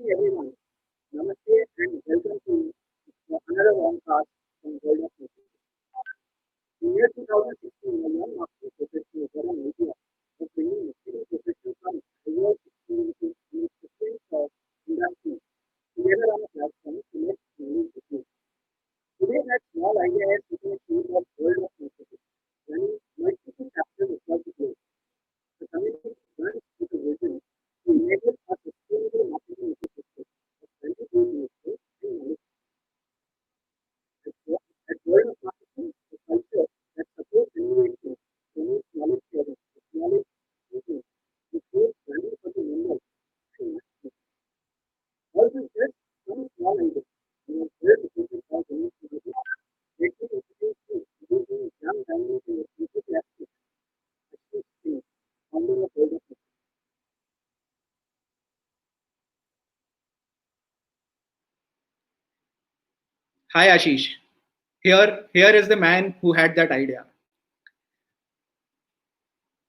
everyone. Namaste and welcome to another WOM-Cast from World of Music. In year 2016, a young marketing professional got an idea of bringing marketing professionals from diverse experiences in different industries together on a platform to make money business. Today, that small idea has become a field of World of Music, running multiple chapters across the globe. The community runs with a vision to enable a sustainable marketing ecosystem of value-based investors and knowledge. At World of Marketing, a culture that supports innovation, promotes knowledge sharing, acknowledges thinking, and creates value for the members and marketing. Also, just some small ideas. We have built a business for the next. Let me introduce you to the young dynamic and enthusiastic Ashish Singh, founder of World of Marketing. Hi Ashish. Here is the man who had that idea.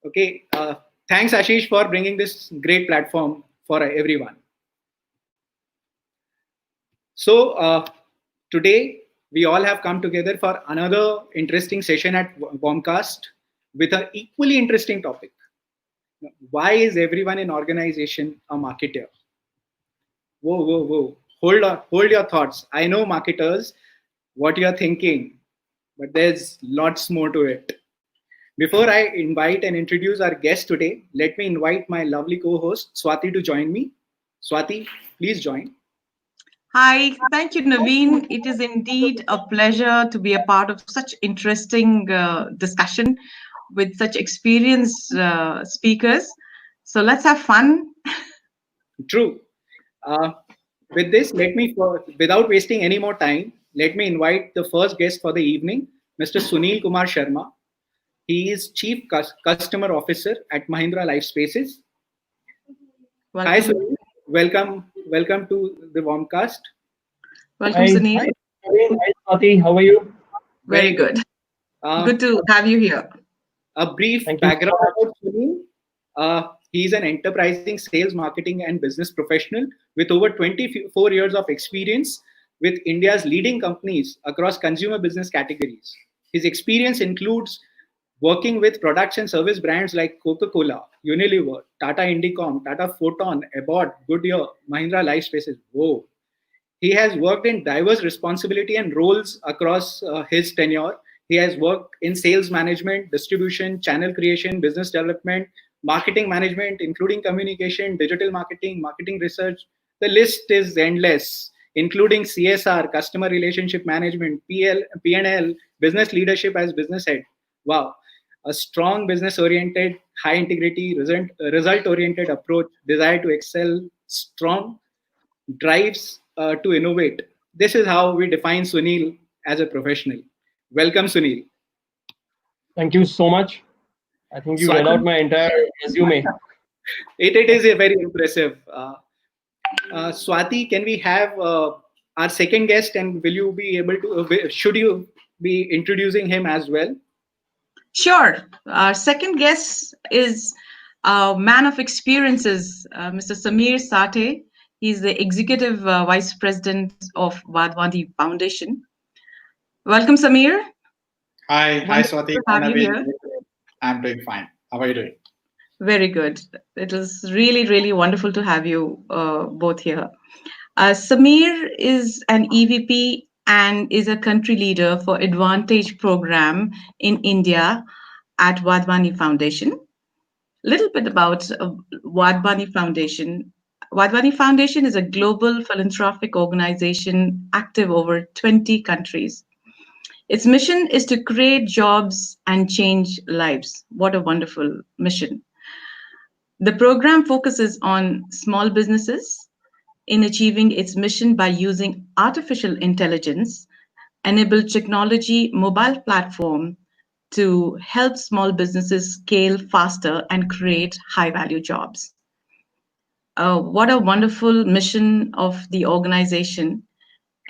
Okay. Thanks Ashish for bringing this great platform for everyone. So today we all have come together for another interesting session at WOM-Cast with an equally interesting topic. Why is everyone in organization a marketer? Whoa. Hold your thoughts. I know marketers, what you're thinking, but there's lots more to it. Before I invite and introduce our guest today, let me invite my lovely co-host Swati to join me. Swati, please join. Hi, thank you, Naveen. It is indeed a pleasure to be a part of such interesting discussion with such experienced speakers. So let's have fun. True. Uh, with this, without wasting any more time, let me invite the first guest for the evening, Mr. Sunil Kumar Sharma. He is Chief Customer Officer at Mahindra Life Spaces. Welcome. Hi, Sunil. Welcome to the WOM-Cast. Welcome, Sunil. Hi, Swati. How are you? Very good. Good to have you here. A brief Thank you background so about Sunil. He's an enterprising sales, marketing, and business professional with over 24 years of experience with India's leading companies across consumer business categories. His experience includes working with products and service brands like Coca-Cola, Unilever, Tata Indicom, Tata Photon, Abbott, Goodyear, Mahindra Life Spaces. Whoa. He has worked in diverse responsibility and roles across his tenure. He has worked in sales management, distribution, channel creation, business development, marketing management, including communication, digital marketing, marketing research. The list is endless, including CSR, customer relationship management, P&L, business leadership as business head. Wow. A strong business oriented, high integrity, result oriented approach, desire to excel, strong drives to innovate. This is how we define Sunil as a professional. Welcome, Sunil. Thank you so much. I think you read Swati, out my entire resume. it is a very impressive. Swati, can we have our second guest, and will you be able to? Should you be introducing him as well? Sure. Our second guest is a man of experiences, Mr. Samir Sathe. He's the Executive Vice President of Vadwani Foundation. Welcome, Samir. Hi, Wonderful Swati. to have you here. I'm doing fine. How are you doing? Very good. It was really wonderful to have you both here. Samir is an EVP and is a country leader for Advantage program in India at Vadwani Foundation. Little bit about Vadwani Foundation. Vadwani Foundation is a global philanthropic organization active over 20 countries. Its mission is to create jobs and change lives. What a wonderful mission. The program focuses on small businesses in achieving its mission by using artificial intelligence enabled technology mobile platform to help small businesses scale faster and create high value jobs. What a wonderful mission of the organization.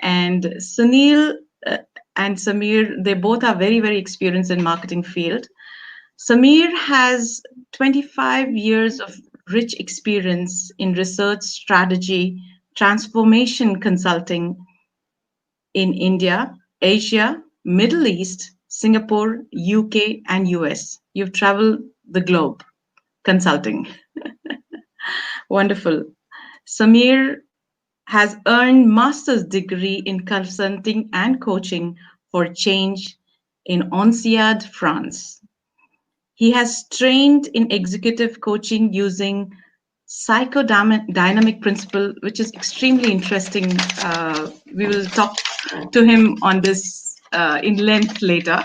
And Sunil and Samir, they both are very experienced in marketing field. Samir has 25 years of rich experience in research, strategy, transformation consulting in India, Asia, Middle East, Singapore, UK, and US. You've traveled the globe consulting. Wonderful. Samir has earned master's degree in consulting and coaching for change in INSEAD, France. He has trained in executive coaching using psychodynamic principle, which is extremely interesting. We will talk to him on this in length later,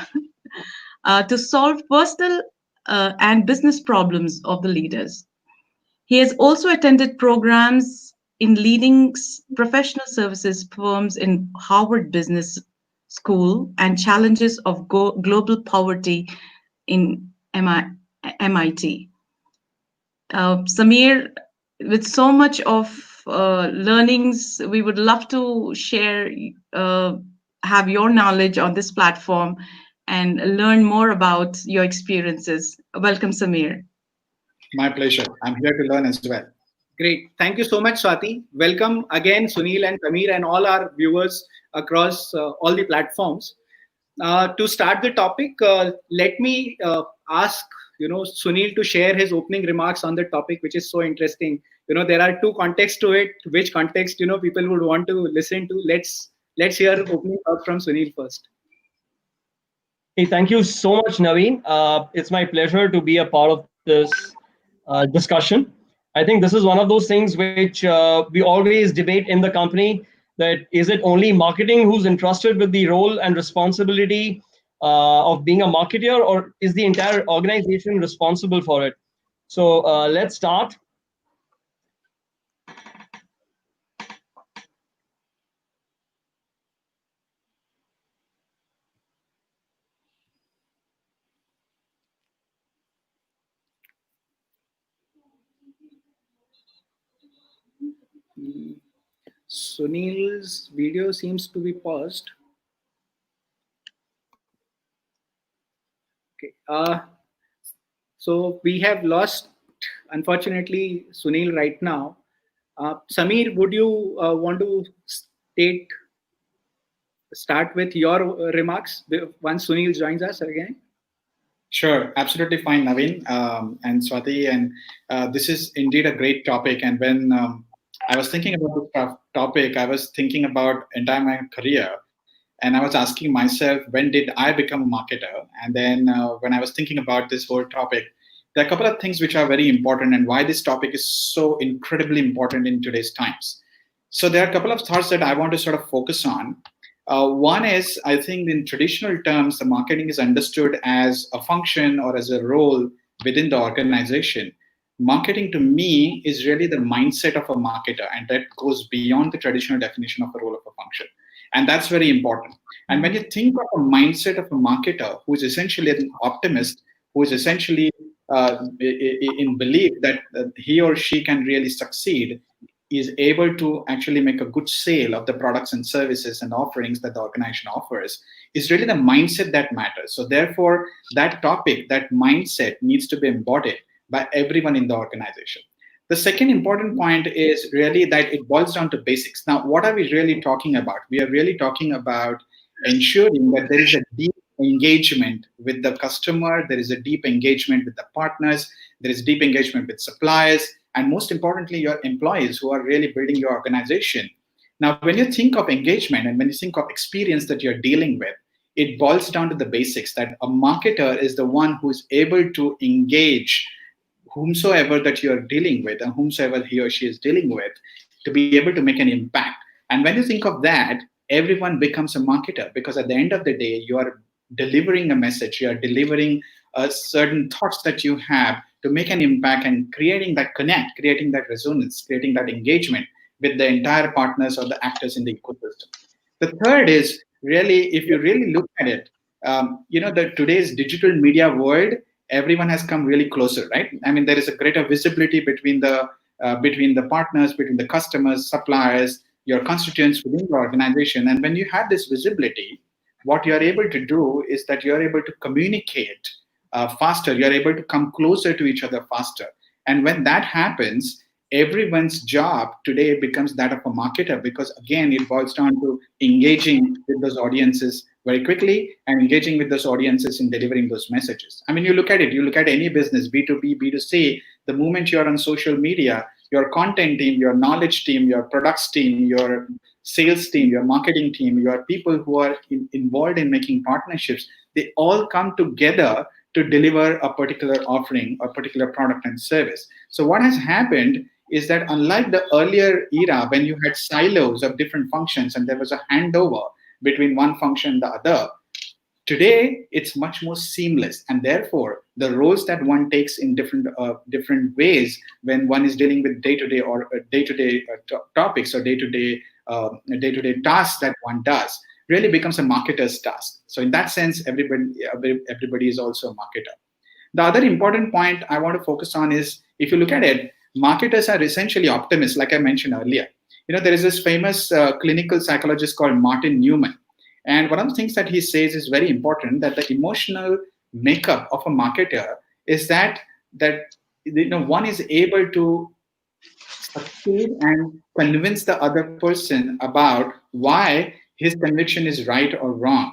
to solve personal and business problems of the leaders. He has also attended programs in leading professional services firms in Harvard Business School and challenges of global poverty in MIT. Samir, with so much of learnings, we would love to share, have your knowledge on this platform and learn more about your experiences. Welcome, Samir. My pleasure. I'm here to learn as well. Great. Thank you so much, Swati. Welcome again, Sunil and Samir, and all our viewers across all the platforms. To start the topic, let me ask Sunil to share his opening remarks on the topic, which is so interesting. There are two contexts to it. Which context people would want to listen to? Let's hear opening thoughts from Sunil first. Hey, thank you so much, Naveen. It's my pleasure to be a part of this discussion. I think this is one of those things which we always debate in the company, that is it only marketing who's entrusted with the role and responsibility of being a marketer, or is the entire organization responsible for it? So let's start. Sunil's video seems to be paused. Okay. So we have lost, unfortunately, Sunil right now. Samir, would you want to start with your remarks once Sunil joins us again? Sure, absolutely fine, Naveen and Swati. And this is indeed a great topic. And when I was thinking about this topic, I was thinking about entire my career. And I was asking myself, when did I become a marketer? And then when I was thinking about this whole topic, there are a couple of things which are very important and why this topic is so incredibly important in today's times. So there are a couple of thoughts that I want to sort of focus on. One is, I think in traditional terms, the marketing is understood as a function or as a role within the organization. Marketing to me is really the mindset of a marketer, and that goes beyond the traditional definition of a role of a function. And that's very important. And when you think of a mindset of a marketer who is essentially an optimist, who is essentially in belief that he or she can really succeed, is able to actually make a good sale of the products and services and offerings that the organization offers, is really the mindset that matters. So therefore, that topic, that mindset needs to be embodied by everyone in the organization. The second important point is really that it boils down to basics. Now, what are we really talking about? We are really talking about ensuring that there is a deep engagement with the customer, there is a deep engagement with the partners, there is deep engagement with suppliers, and most importantly, your employees who are really building your organization. Now, when you think of engagement and when you think of experience that you're dealing with, it boils down to the basics, that a marketer is the one who is able to engage whomsoever that you're dealing with and whomsoever he or she is dealing with, to be able to make an impact. And when you think of that, everyone becomes a marketer, because at the end of the day, you are delivering a message, you are delivering certain thoughts that you have to make an impact and creating that connect, creating that resonance, creating that engagement with the entire partners or the actors in the ecosystem. The third is really, if you really look at it, the today's digital media world, everyone has come really closer, right? I mean, there is a greater visibility between the partners, between the customers, suppliers, your constituents within the organization. And when you have this visibility, what you're able to do is that you're able to communicate faster. You're able to come closer to each other faster. And when that happens, everyone's job today becomes that of a marketer, because again, it boils down to engaging with those audiences very quickly and engaging with those audiences in delivering those messages. I mean, you look at any business, B2B, B2C, the moment you're on social media, your content team, your knowledge team, your products team, your sales team, your marketing team, your people who are involved in making partnerships, they all come together to deliver a particular offering, a particular product and service. So what has happened is that unlike the earlier era when you had silos of different functions and there was a handover between one function and the other, today it's much more seamless, and therefore the roles that one takes in different ways when one is dealing with day-to-day or day-to-day topics or day-to-day tasks that one does really becomes a marketer's task. So in that sense, everybody is also a marketer. The other important point I want to focus on is, if you look at it, marketers are essentially optimists, like I mentioned earlier. There is this famous clinical psychologist called Martin Newman. And one of the things that he says is very important, that the emotional makeup of a marketer is that one is able to succeed and convince the other person about why his conviction is right or wrong.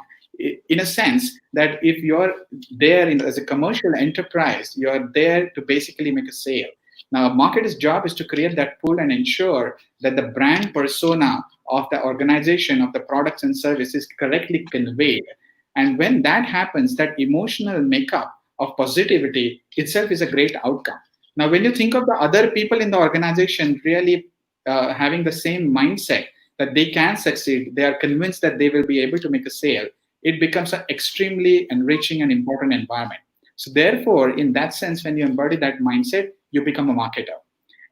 In a sense that if you're there as a commercial enterprise, you're there to basically make a sale. Now, a marketer's job is to create that pool and ensure that the brand persona of the organization, of the products and services correctly conveyed. And when that happens, that emotional makeup of positivity itself is a great outcome. Now, when you think of the other people in the organization really having the same mindset that they can succeed, they are convinced that they will be able to make a sale, it becomes an extremely enriching and important environment. So therefore, in that sense, when you embody that mindset, you become a marketer.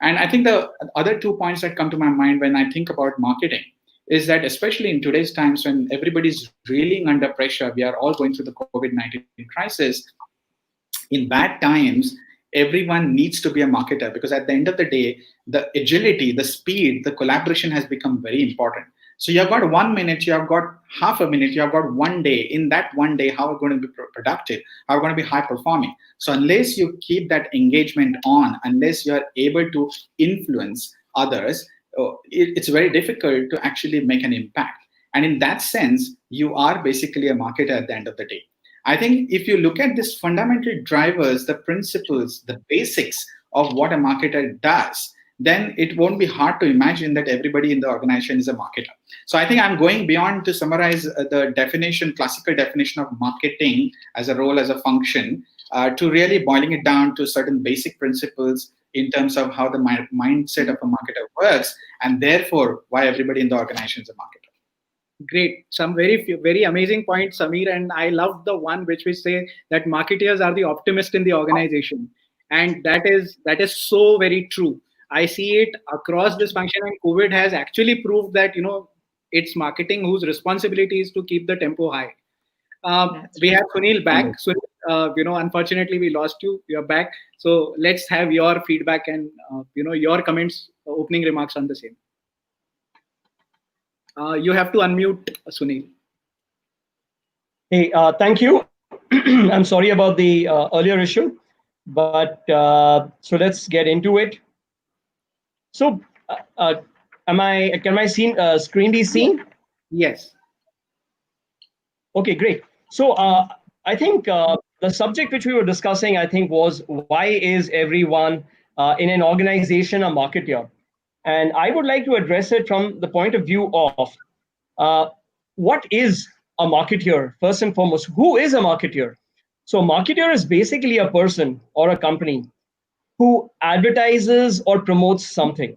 And I think the other 2 points that come to my mind when I think about marketing is that, especially in today's times when everybody's reeling under pressure, we are all going through the COVID-19 crisis. In bad times, everyone needs to be a marketer, because at the end of the day, the agility, the speed, the collaboration has become very important. So you've got 1 minute, you have got half a minute, you have got 1 day. In that 1 day, how are we going to be productive? How are we going to be high performing? So unless you keep that engagement on, unless you're able to influence others, it's very difficult to actually make an impact. And in that sense, you are basically a marketer at the end of the day. I think if you look at these fundamental drivers, the principles, the basics of what a marketer does, then it won't be hard to imagine that everybody in the organization is a marketer. So I think I'm going beyond to summarize the definition, classical definition of marketing as a role, as a function, to really boiling it down to certain basic principles in terms of how the mindset of a marketer works, and therefore why everybody in the organization is a marketer. Great. Some very amazing points, Samir. And I love the one which we say that marketeers are the optimist in the organization. And that is so very true. I see it across this function, and COVID has actually proved that, it's marketing whose responsibility is to keep the tempo high. We have Sunil back. Sunil, unfortunately, we lost you. You're back. So let's have your feedback and, your comments, opening remarks on the same. You have to unmute, Sunil. Hey, thank you. I'm sorry about the earlier issue, but so let's get into it. So, can my screen be seen? Yes. Okay, great. So, I think the subject which we were discussing, I think, was why is everyone in an organization a marketer? And I would like to address it from the point of view of what is a marketer, first and foremost. Who is a marketer? So a marketer is basically a person or a company who advertises or promotes something.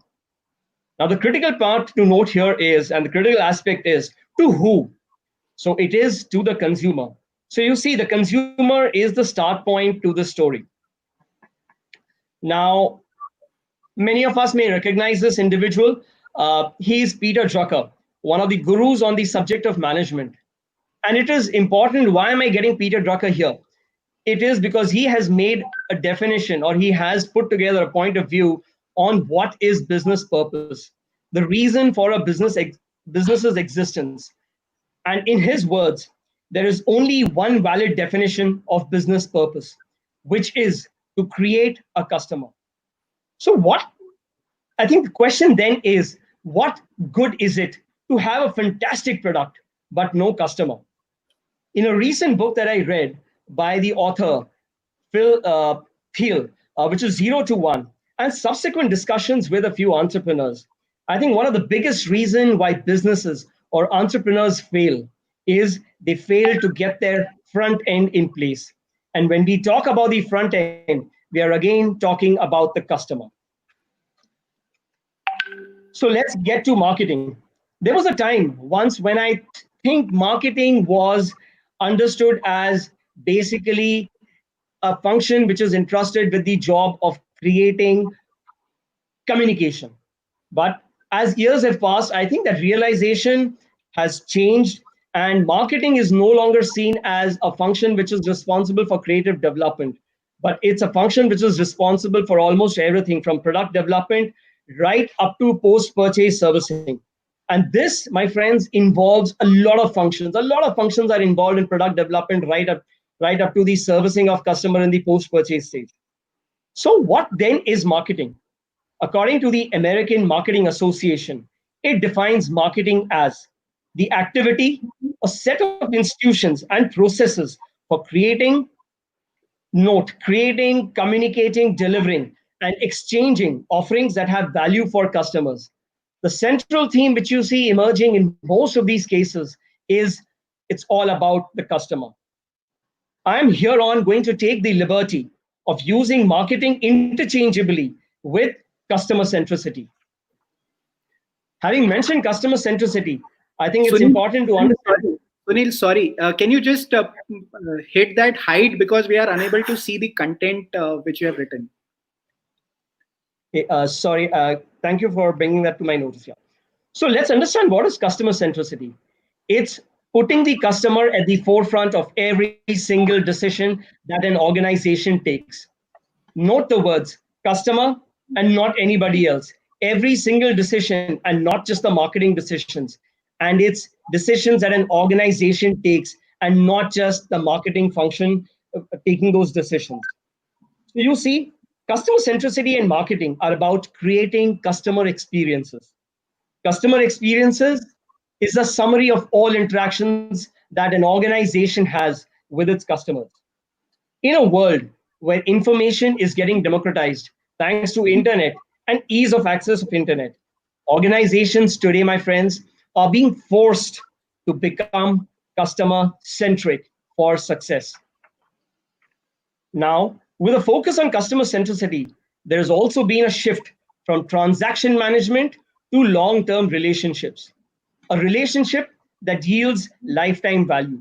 Now, the critical part to note here is, and the critical aspect is, to who? So it is to the consumer. So you see, the consumer is the start point to the story. Now, many of us may recognize this individual. He is Peter Drucker, one of the gurus on the subject of management. And it is important. Why am I getting Peter Drucker here? It is because he has made a definition, or he has put together a point of view on what is business purpose, the reason for a business's existence. And in his words, there is only one valid definition of business purpose, which is to create a customer. So what I think the question then is, what good is it to have a fantastic product but no customer? In a recent book that I read by the author Phil Thiel, which is 0 to 1, and subsequent discussions with a few entrepreneurs, I think one of the biggest reasons why businesses or entrepreneurs fail is they fail to get their front end in place. And when we talk about the front end, we are again talking about the customer. So let's get to marketing. There was a time once when I think marketing was understood as basically a function which is entrusted with the job of creating communication. But as years have passed, I think that realization has changed, and marketing is no longer seen as a function which is responsible for creative development, but it's a function which is responsible for almost everything from product development right up to post purchase servicing. And this, my friends, involves a lot of functions. A lot of functions are involved in product development right up to the servicing of customer in the post purchase stage. So, what then is marketing? According to the American Marketing Association, it defines marketing as the activity, a set of institutions and processes for creating, communicating, delivering, and exchanging offerings that have value for customers. The central theme which you see emerging in most of these cases is it's all about the customer. I am here on going to take the liberty of using marketing interchangeably with customer centricity. Having mentioned customer centricity, I think it's Sunil, important to understand. Sunil, sorry. Can you just hit that hide because we are unable to see the content which you have written? Sorry, thank you for bringing that to my notice. Yeah. So let's understand what is customer centricity. It's putting the customer at the forefront of every single decision that an organization takes. Note the words customer and not anybody else. Every single decision and not just the marketing decisions. And it's decisions that an organization takes and not just the marketing function taking those decisions. So you see, customer centricity and marketing are about creating customer experiences. Customer experiences is a summary of all interactions that an organization has with its customers. In a world where information is getting democratized thanks to internet and ease of access of internet, organizations today, my friends, are being forced to become customer centric for success. Now, with a focus on customer centricity, there has also been a shift from transaction management to long-term relationships, a relationship that yields lifetime value.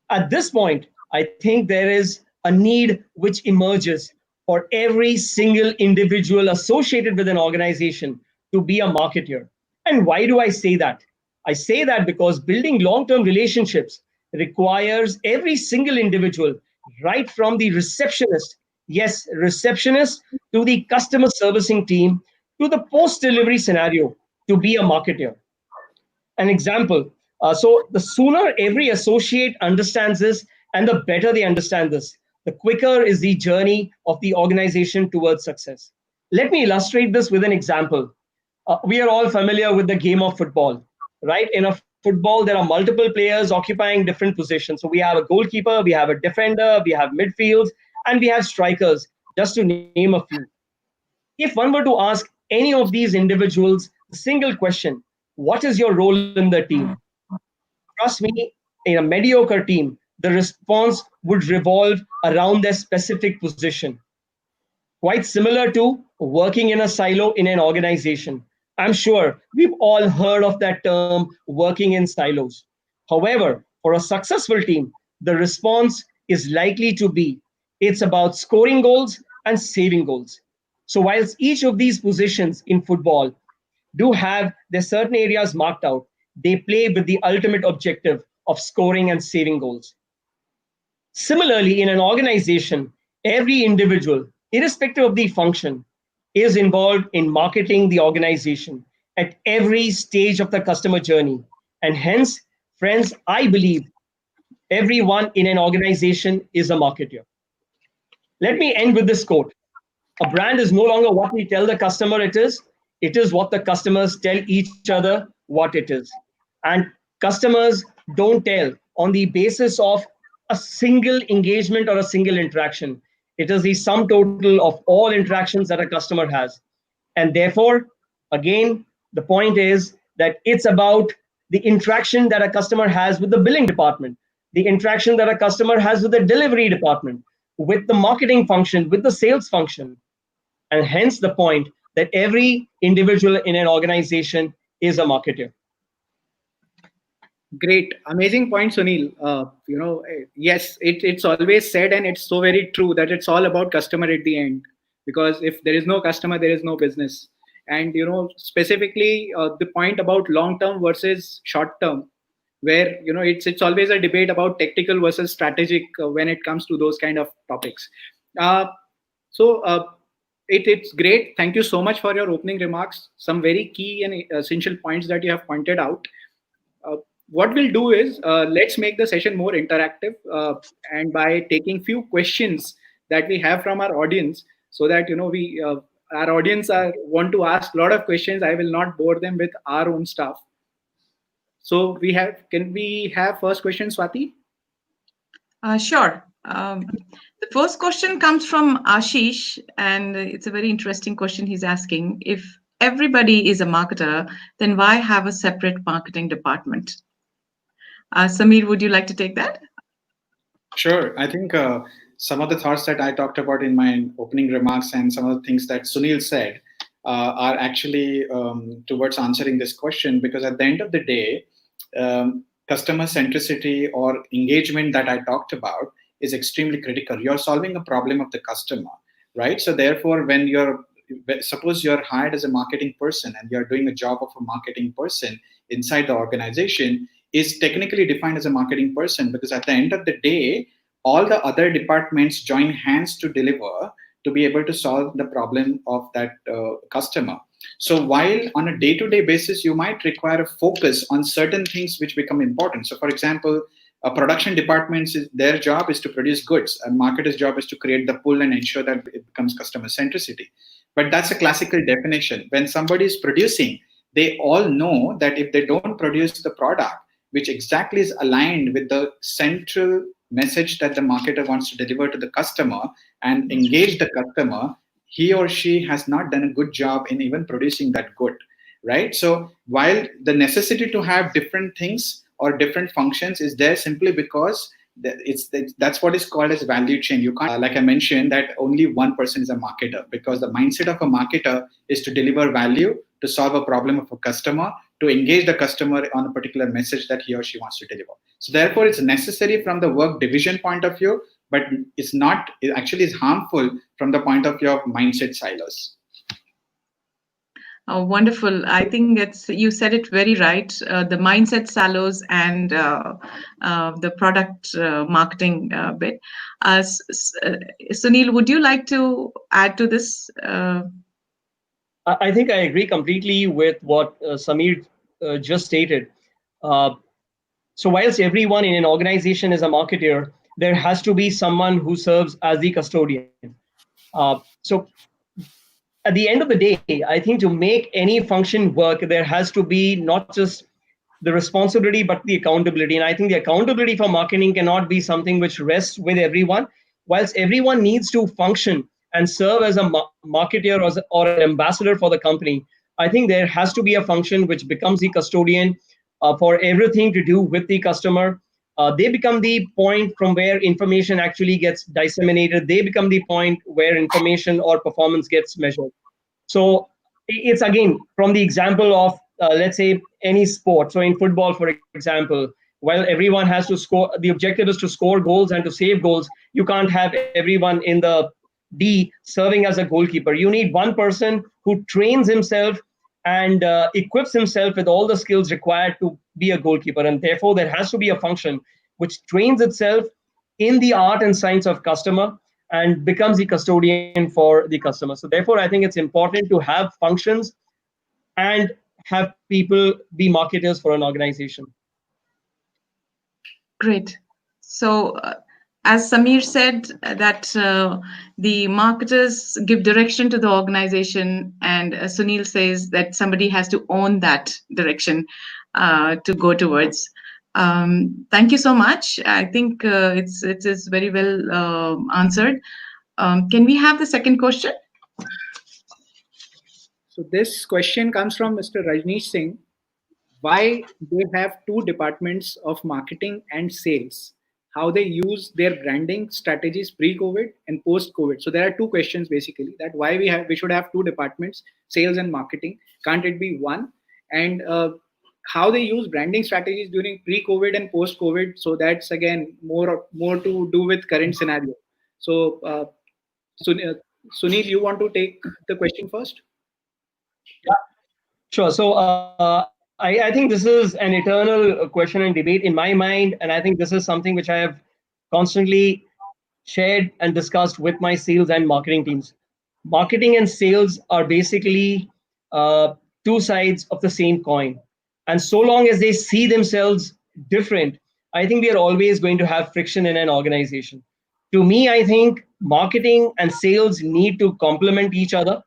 At this point, I think there is a need which emerges for every single individual associated with an organization to be a marketer. And why do I say that? I say that because building long term relationships requires every single individual, right from the receptionist, yes, receptionist, to the customer servicing team, to the post delivery scenario, to be a marketer. An example. So the sooner every associate understands this and the better they understand this, the quicker is the journey of the organization towards success. Let me illustrate this with an example. We are all familiar with the game of football, right? In a football, there are multiple players occupying different positions. So we have a goalkeeper, we have a defender, we have midfields, and we have strikers, just to name a few. If one were to ask any of these individuals a single question, what is your role in the team? Trust me, in a mediocre team, the response would revolve around their specific position. Quite similar to working in a silo in an organization. I'm sure we've all heard of that term, working in silos. However, for a successful team, the response is likely to be it's about scoring goals and saving goals. So, whilst each of these positions in football do have their certain areas marked out, they play with the ultimate objective of scoring and saving goals. Similarly, in an organization, every individual, irrespective of the function, is involved in marketing the organization at every stage of the customer journey. And hence, friends, I believe everyone in an organization is a marketer. Let me end with this quote. A brand is no longer what we tell the customer it is, It is what the customers tell each other what it is. And customers don't tell on the basis of a single engagement or a single interaction. It is the sum total of all interactions that a customer has. And therefore, again, the point is that it's about the interaction that a customer has with the billing department, the interaction that a customer has with the delivery department, with the marketing function, with the sales function. And hence the point that every individual in an organization is a marketer. Great, amazing point, Sunil. Yes, it's always said, and it's so very true that it's all about customer at the end. Because if there is no customer, there is no business. And specifically the point about long term versus short term, where it's always a debate about tactical versus strategic when it comes to those kind of topics. Uh, so it's great. Thank you so much for your opening remarks. Some very key and essential points that you have pointed out. Uh, what we'll do is let's make the session more interactive, and by taking few questions that we have from our audience, so that we our audience want to ask a lot of questions. I will not bore them with our own stuff. So can we have first question, Swati? Sure. The first question comes from Ashish, and it's a very interesting question he's asking. If everybody is a marketer, then why have a separate marketing department? Samir, would you like to take that? Sure. I think some of the thoughts that I talked about in my opening remarks and some of the things that Sunil said are actually towards answering this question, because at the end of the day, customer centricity or engagement that I talked about is extremely critical. You're solving a problem of the customer, right? So therefore, suppose you're hired as a marketing person and you're doing a job of a marketing person inside the organization, is technically defined as a marketing person, because at the end of the day, all the other departments join hands to deliver, to be able to solve the problem of that customer. So while on a day-to-day basis, you might require a focus on certain things which become important. So for example, a production department, their job is to produce goods. A marketer's job is to create the pull and ensure that it becomes customer centricity. But that's a classical definition. When somebody is producing, they all know that if they don't produce the product, which exactly is aligned with the central message that the marketer wants to deliver to the customer and engage the customer, he or she has not done a good job in even producing that good, right? So while the necessity to have different things or different functions is there simply because that's what is called as value chain. You can't, like I mentioned, that only one person is a marketer, because the mindset of a marketer is to deliver value, to solve a problem of a customer, to engage the customer on a particular message that he or she wants to deliver. So therefore, it's necessary from the work division point of view, but it actually is harmful from the point of view of mindset silos. Oh, wonderful. I think you said it very right. The mindset silos and the product marketing bit. Sunil, would you like to add to this? I think I agree completely with what Samir just stated. So whilst everyone in an organization is a marketer, there has to be someone who serves as the custodian. So at the end of the day, I think to make any function work, there has to be not just the responsibility, but the accountability. And I think the accountability for marketing cannot be something which rests with everyone. Whilst everyone needs to function and serve as a marketer or an ambassador for the company, I think there has to be a function which becomes the custodian for everything to do with the customer. They become the point from where information actually gets disseminated. They become the point where information or performance gets measured. So it's again from the example of let's say any sport. So in football, for example, while everyone has to score, the objective is to score goals and to save goals. You can't have everyone in the D serving as a goalkeeper. You need one person who trains himself and equips himself with all the skills required to be a goalkeeper. And therefore, there has to be a function which trains itself in the art and science of customer and becomes the custodian for the customer. So therefore, I think it's important to have functions and have people be marketers for an organization. Great. So as Samir said, that the marketers give direction to the organization, and Sunil says that somebody has to own that direction to go towards. Thank you so much. I think it is very well answered. Can we have the second question? So this question comes from Mr. Rajneesh Singh. Why they have two departments of marketing and sales? How they use their branding strategies pre-COVID and post-COVID? So there are two questions basically. That why we should have two departments, sales and marketing. Can't it be one? And how they use branding strategies during pre-COVID and post-COVID? So that's again more to do with current scenario. So Sunil, you want to take the question first? Sure. So I think this is an eternal question and debate in my mind. And I think this is something which I have constantly shared and discussed with my sales and marketing teams. Marketing and sales are basically two sides of the same coin. And so long as they see themselves different, I think we are always going to have friction in an organization. To me, I think marketing and sales need to complement each other.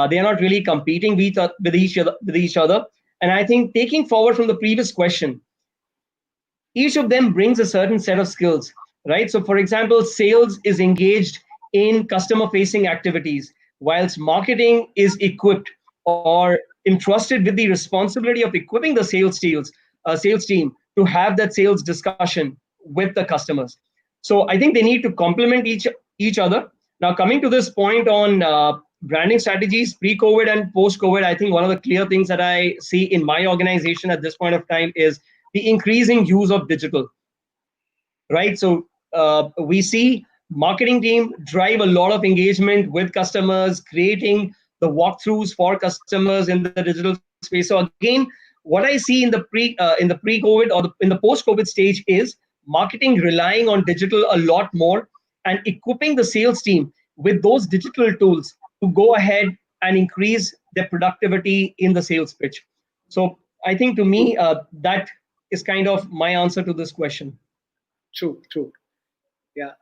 They are not really competing with each other. And I think taking forward from the previous question, each of them brings a certain set of skills, right? So, for example, sales is engaged in customer facing activities, whilst marketing is equipped or entrusted with the responsibility of equipping the sales team to have that sales discussion with the customers. So, I think they need to complement each other. Now, coming to this point on branding strategies pre-COVID and post-COVID, I think one of the clear things that I see in my organization at this point of time is the increasing use of digital, right? So we see marketing team drive a lot of engagement with customers, creating the walkthroughs for customers in the digital space. So again, what I see in the pre-COVID or in the post-COVID stage is marketing relying on digital a lot more and equipping the sales team with those digital tools to go ahead and increase their productivity in the sales pitch. So I think to me, that is kind of my answer to this question. True. Yeah.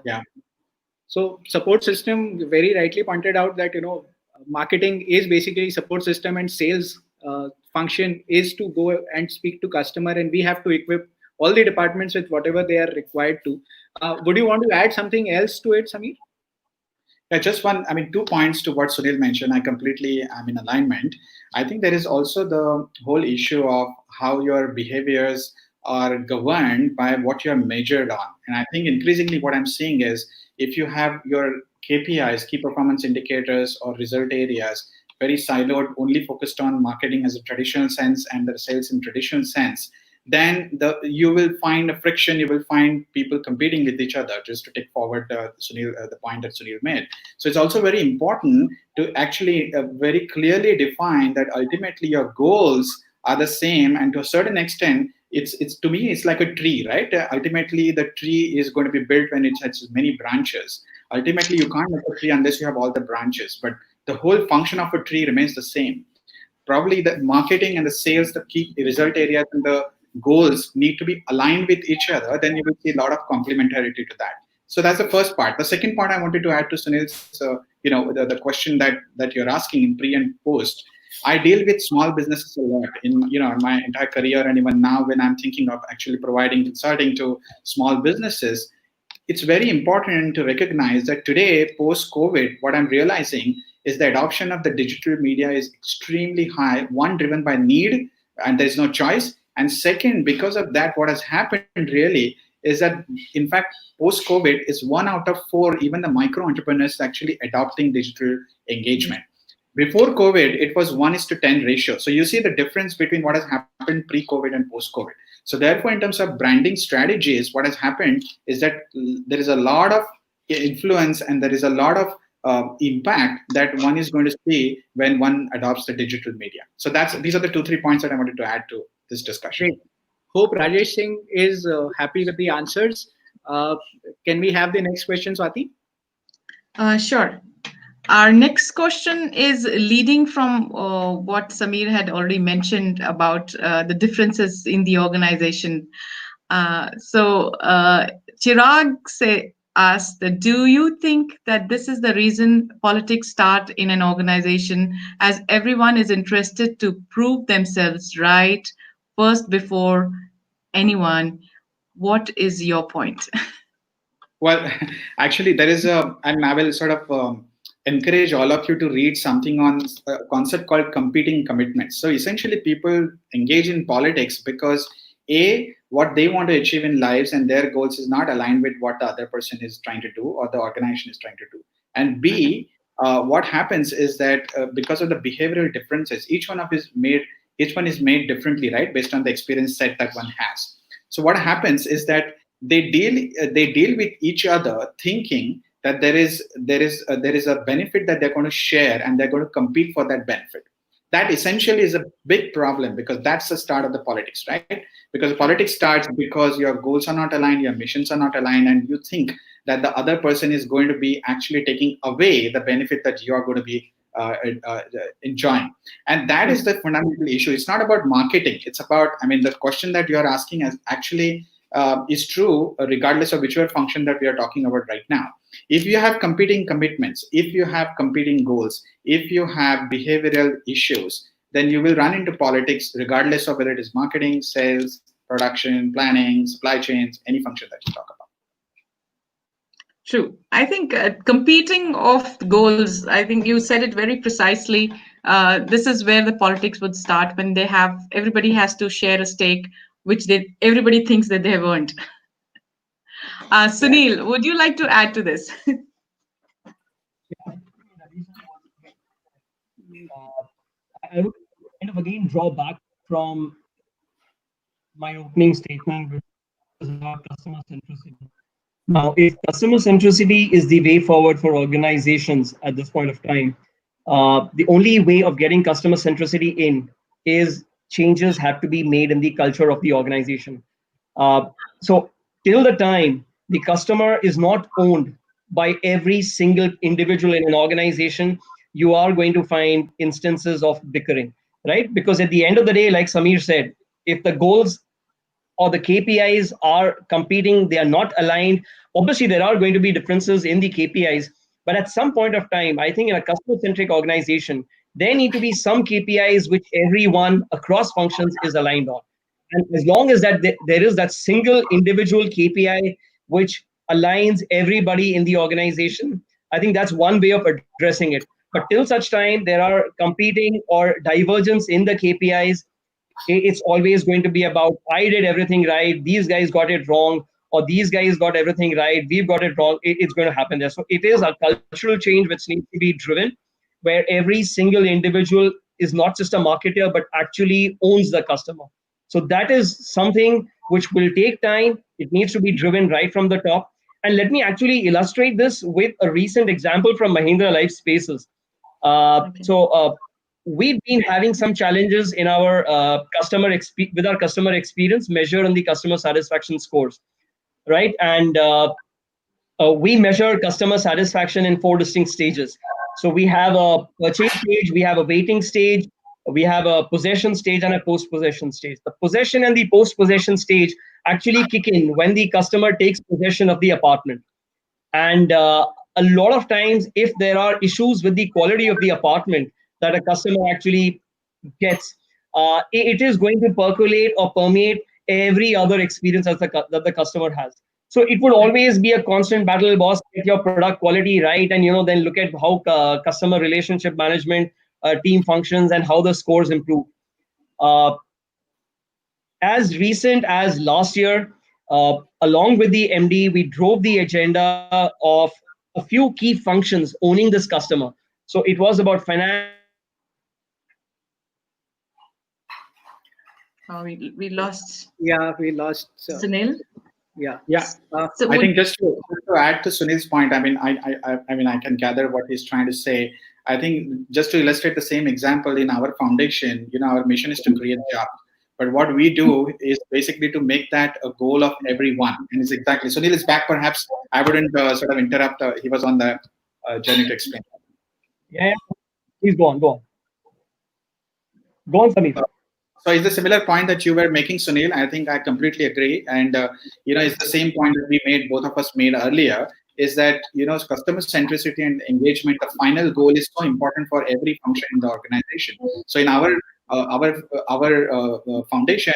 Yeah. So support system very rightly pointed out that marketing is basically support system, and sales function is to go and speak to customer, and we have to equip all the departments with whatever they are required to. Would you want to add something else to it, Samir? Yeah, just one, 2 points to what Sunil mentioned. I completely am in alignment. I think there is also the whole issue of how your behaviors are governed by what you're measured on. And I think increasingly what I'm seeing is if you have your KPIs, key performance indicators or result areas, very siloed, only focused on marketing as a traditional sense and the sales in traditional sense, then you will find a friction. You will find people competing with each other. Just to take forward the point that Sunil made. So it's also very important to actually very clearly define that ultimately your goals are the same, and to a certain extent, it's to me it's like a tree, right? Ultimately, the tree is going to be built when it has many branches. Ultimately, you can't make a tree unless you have all the branches, but the whole function of a tree remains the same. Probably the marketing and the sales, the key result areas and the goals need to be aligned with each other. Then you will see a lot of complementarity to that. So that's the first part. The second part I wanted to add to Sunil's, the question that you're asking in pre and post. I deal with small businesses a lot in my entire career, and even now when I'm thinking of actually providing consulting to small businesses, it's very important to recognize that today, post-COVID, what I'm realizing is the adoption of the digital media is extremely high. One, driven by need, and there's no choice. And second, because of that, what has happened really is that, in fact, post-COVID is 1 out of 4, even the micro entrepreneurs actually adopting digital engagement. Before COVID, it was 1:10 ratio. So you see the difference between what has happened pre-COVID and post-COVID. So therefore, in terms of branding strategies, what has happened is that there is a lot of influence and there is a lot of impact that one is going to see when one adopts the digital media. So these are the 2-3 points that I wanted to add to this discussion. Great. Hope Rajesh Singh is happy with the answers. Can we have the next question, Swati? Sure. Our next question is leading from what Samir had already mentioned about the differences in the organization. So Chirag asked, that, do you think that this is the reason politics start in an organization, as everyone is interested to prove themselves right first before anyone? What is your point? Well, actually, there is and I will sort of encourage all of you to read something on a concept called competing commitments. So essentially, people engage in politics because what they want to achieve in lives and their goals is not aligned with what the other person is trying to do or the organization is trying to do. And B, what happens is that because of the behavioral differences, each one is made differently, right, based on the experience set that one has. So what happens is that they deal with each other thinking that there is a benefit that they're going to share and they're going to compete for that benefit. That essentially is a big problem because that's the start of the politics, right? Because politics starts because your goals are not aligned, your missions are not aligned, and you think that the other person is going to be actually taking away the benefit that you are going to be enjoying. And that is the fundamental issue. It's not about marketing. It's about, I mean, the question that you are asking is true regardless of whichever function that we are talking about right now. If you have competing commitments, if you have competing goals, if you have behavioral issues, then you will run into politics regardless of whether it is marketing, sales, production, planning, supply chains, any function that you talk about. True. I think competing of goals, I think you said it very precisely. This is where the politics would start, when everybody has to share a stake, which everybody thinks that they have earned. Sunil, would you like to add to this? I would kind of again draw back from my opening statement, which is about customer centricity. Now, if customer centricity is the way forward for organizations at this point of time, the only way of getting customer centricity in is changes have to be made in the culture of the organization. So, till the time the customer is not owned by every single individual in an organization, you are going to find instances of bickering, right? Because at the end of the day, like Samir said, if the goals or the KPIs are competing, they are not aligned. Obviously, there are going to be differences in the KPIs, but at some point of time, I think in a customer centric organization, there need to be some KPIs which everyone across functions is aligned on. And as long as that there is that single individual KPI which aligns everybody in the organization, I think that's one way of addressing it. But till such time there are competing or divergence in the KPIs, it's always going to be about, I did everything right, these guys got it wrong, or these guys got everything right, we've got it wrong. It's going to happen there. So it is a cultural change which needs to be driven, where every single individual is not just a marketer but actually owns the customer. So that is something which will take time. It needs to be driven right from the top. And let me actually illustrate this with a recent example from Mahindra Life Spaces. We've been having some challenges in our with our customer experience measured on the customer satisfaction scores, right? And we measure customer satisfaction in 4 distinct stages. So we have a purchase stage, we have a waiting stage, we have a possession stage, and a post-possession stage. The possession and the post-possession stage actually kick in when the customer takes possession of the apartment. And a lot of times, if there are issues with the quality of the apartment that a customer actually gets, it is going to percolate or permeate every other experience that the customer has. So it would always be a constant battle, boss. Get your product quality right, and then look at how customer relationship management team functions and how the scores improve. As recent as last year, along with the MD, we drove the agenda of a few key functions owning this customer. So it was about finance, We lost Yeah, we lost. Sunil. Yeah. So I think just to add to Sunil's point, I can gather what he's trying to say. I think just to illustrate the same example in our foundation, our mission is to create jobs. But what we do is basically to make that a goal of everyone. And it's exactly, Sunil is back. Perhaps I wouldn't sort of interrupt. He was on the journey to explain. Yeah, please go on, Samir. So it's a similar point that you were making, Sunil. I think I completely agree. And, it's the same point that we made, both of us made earlier, is that, customer centricity and engagement, the final goal is so important for every function in the organization. So in our foundation,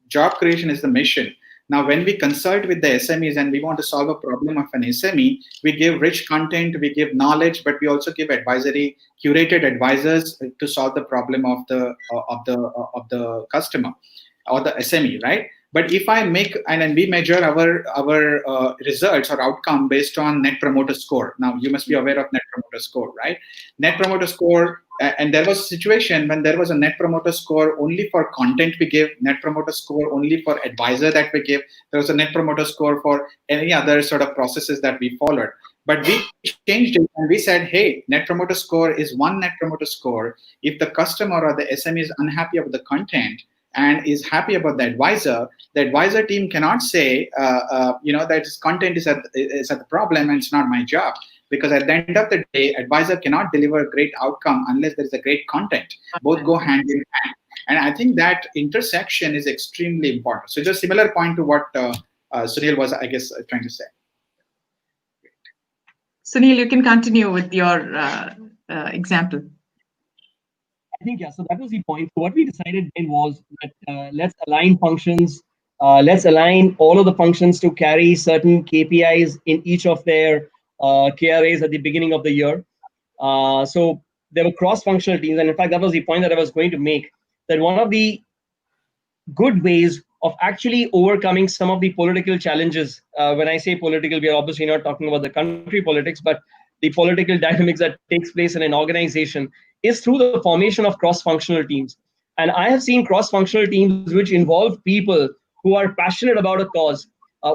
job creation is the mission. Now, when we consult with the SMEs and we want to solve a problem of an SME, we give rich content, we give knowledge, but we also give advisory, curated advisors to solve the problem of the customer or the SME, right? But if I make and then we measure our results or outcome based on net promoter score. Now you must be aware of net promoter score, right? Net promoter score, and there was a situation when there was a net promoter score only for content we give, net promoter score only for advisor that we give. There was a net promoter score for any other sort of processes that we followed. But we changed it and we said, hey, net promoter score is one net promoter score. If the customer or the SME is unhappy about the content and is happy about the advisor team cannot say, that his content is at the problem and it's not my job. Because at the end of the day, advisor cannot deliver a great outcome unless there is a great content. Both go hand in hand. And I think that intersection is extremely important. So just similar point to what Sunil was, I guess, trying to say. Sunil, you can continue with your example. I think, yeah, so that was the point. So what we decided then was that let's align functions, let's align all of the functions to carry certain KPIs in each of their KRAs at the beginning of the year. So there were cross-functional teams, and in fact, that was the point that I was going to make, that one of the good ways of actually overcoming some of the political challenges, when I say political, we are obviously not talking about the country politics, but the political dynamics that takes place in an organization, is through the formation of cross-functional teams. And I have seen cross-functional teams which involve people who are passionate about a cause.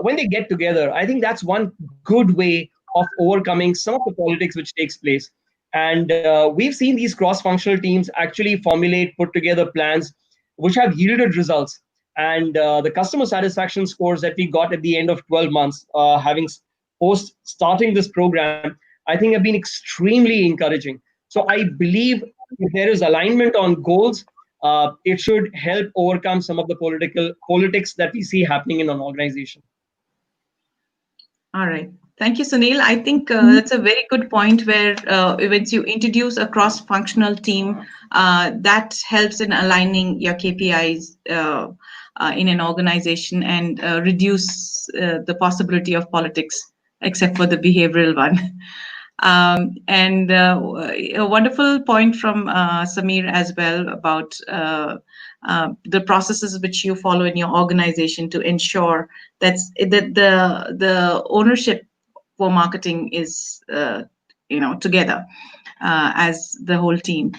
When they get together, I think that's one good way of overcoming some of the politics which takes place. And we've seen these cross-functional teams actually formulate, put together plans which have yielded results. And the customer satisfaction scores that we got at the end of 12 months, having post starting this program, I think have been extremely encouraging. So I believe if there is alignment on goals, it should help overcome some of the politics that we see happening in an organization. All right. Thank you, Sunil. I think that's a very good point where when you introduce a cross-functional team, that helps in aligning your KPIs in an organization and reduce the possibility of politics, except for the behavioral one. And a wonderful point from Samir as well about the processes which you follow in your organization to ensure that the ownership for marketing is together as the whole team.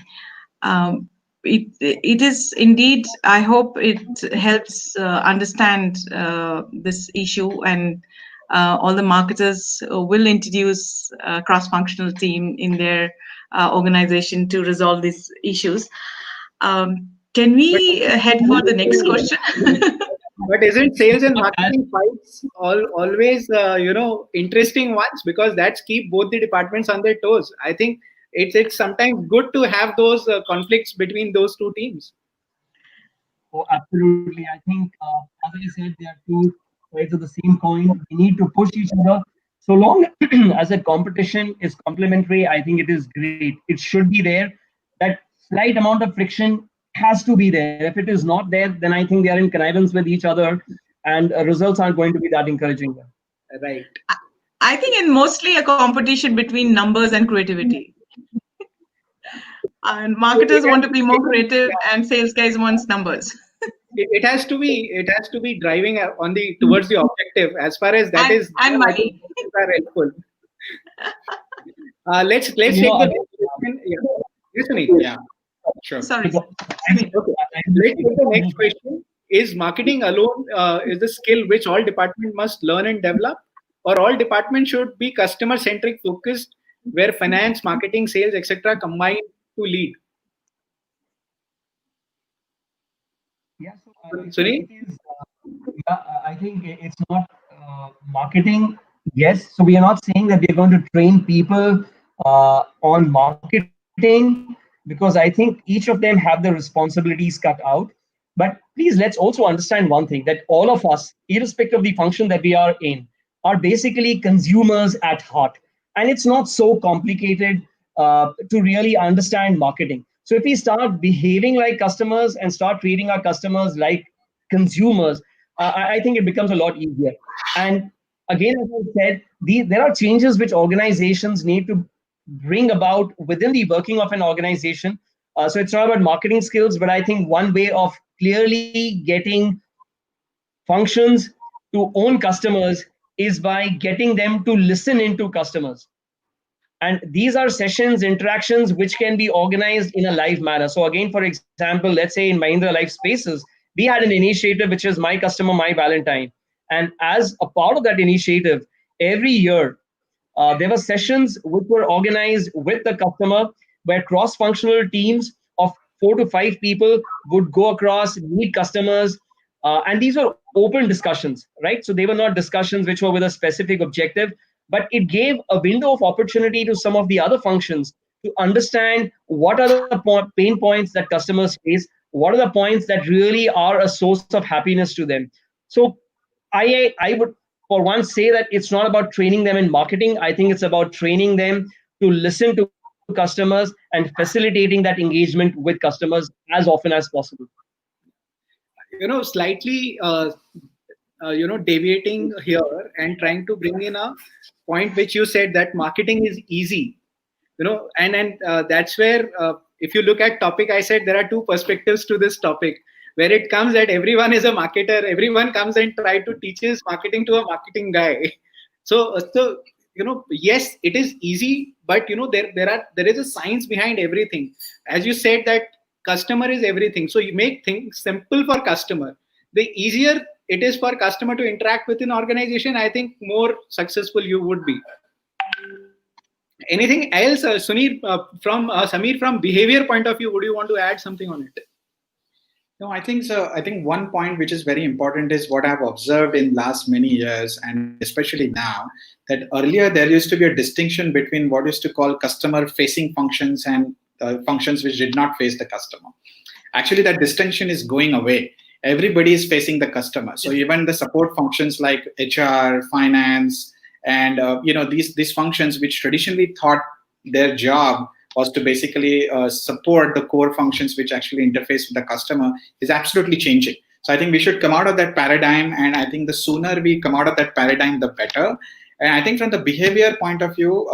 It is indeed, I hope it helps understand this issue, and all the marketers will introduce a cross-functional team in their organization to resolve these issues. Can we head for the next question? But isn't sales and marketing fights always interesting ones, because that's keep both the departments on their toes? I think it's sometimes good to have those conflicts between those two teams. Oh, absolutely. I think, as I said, they are two sides of the same coin. We need to push each other. So long as a competition is complementary, I think it is great. It should be there. That slight amount of friction has to be there. If it is not there, then I think they are in connivance with each other, and results aren't going to be that encouraging. Right. I think it's mostly a competition between numbers and creativity. And marketers want to be more creative, and sales guys wants numbers. It has to be driving on the towards the objective. As far as that is, and money. Are helpful. Let's take the next question. Yeah. Listen, yeah. Sure. Sorry. Okay. Let's take the next question. Is marketing alone is the skill which all departments must learn and develop, or all departments should be customer-centric focused, where finance, marketing, sales, etc. combine to lead? Yeah, so Sunil? I think it's not marketing. Yes, so we are not saying that we are going to train people on marketing, because I think each of them have the responsibilities cut out. But please, let's also understand one thing, that all of us, irrespective of the function that we are in, are basically consumers at heart. And it's not so complicated to really understand marketing. So if we start behaving like customers and start treating our customers like consumers, I think it becomes a lot easier. And again, as I said, there are changes which organizations need to bring about within the working of an organization. So it's not about marketing skills, but I think one way of clearly getting functions to own customers is by getting them to listen into customers. And these are sessions, interactions, which can be organized in a live manner. So again, for example, let's say in Mahindra Life Spaces, we had an initiative which is My Customer, My Valentine. And as a part of that initiative, every year, there were sessions which were organized with the customer, where cross-functional teams of 4 to 5 people would go across, meet customers, and these were open discussions, right? So they were not discussions which were with a specific objective, but it gave a window of opportunity to some of the other functions to understand what are the pain points that customers face, what are the points that really are a source of happiness to them. So I would for once say that it's not about training them in marketing. I think it's about training them to listen to customers and facilitating that engagement with customers as often as possible. Slightly deviating here and trying to bring in a point which you said, that marketing is easy, and that's where, if you look at topic, I said there are two perspectives to this topic, where it comes that everyone is a marketer, everyone comes and try to teaches marketing to a marketing guy. So yes, it is easy, but there is a science behind everything. As you said, that customer is everything, so you make things simple for customer. The easier it is for customer to interact with an organization, I think more successful you would be. Anything else, Sunir, from Samir, from behavior point of view, would you want to add something on it? No, I think so. I think one point which is very important is what I've observed in last many years, and especially now, that earlier there used to be a distinction between what used to call customer-facing functions and functions which did not face the customer. Actually, that distinction is going away. Everybody is facing the customer. So even the support functions like HR, finance, and these functions which traditionally thought their job was to basically support the core functions which actually interface with the customer is absolutely changing. So I think we should come out of that paradigm, and I think the sooner we come out of that paradigm, the better. And I think from the behavior point of view,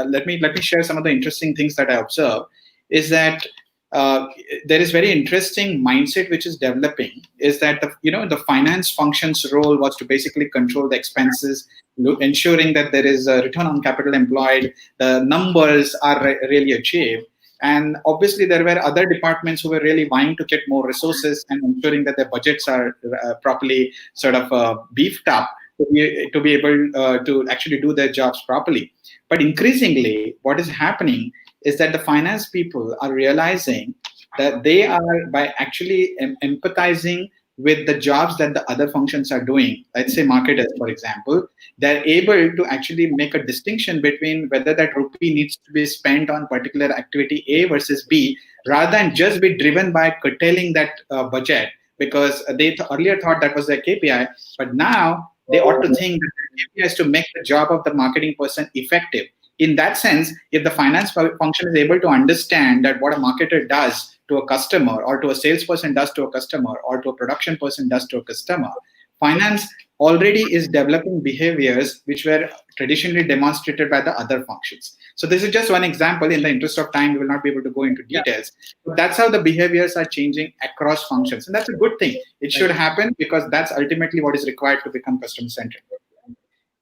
let me share some of the interesting things that I observe. Is that there is very interesting mindset which is developing. Is that the finance function's role was to basically control the expenses, ensuring that there is a return on capital employed, the numbers are really achieved. And obviously there were other departments who were really vying to get more resources and ensuring that their budgets are properly sort of beefed up to be able to actually do their jobs properly. But increasingly, what is happening is that the finance people are realizing that they are, by actually empathizing with the jobs that the other functions are doing, let's say marketers, for example, they're able to actually make a distinction between whether that rupee needs to be spent on particular activity A versus B, rather than just be driven by curtailing that budget, because they earlier thought that was their KPI, but now they ought to think that the KPI is to make the job of the marketing person effective. In that sense, if the finance function is able to understand that what a marketer does to a customer, or to a salesperson does to a customer, or to a production person does to a customer, finance already is developing behaviors which were traditionally demonstrated by the other functions. So this is just one example. In the interest of time, we will not be able to go into details. But that's how the behaviors are changing across functions. And that's a good thing. It should happen, because that's ultimately what is required to become customer-centric.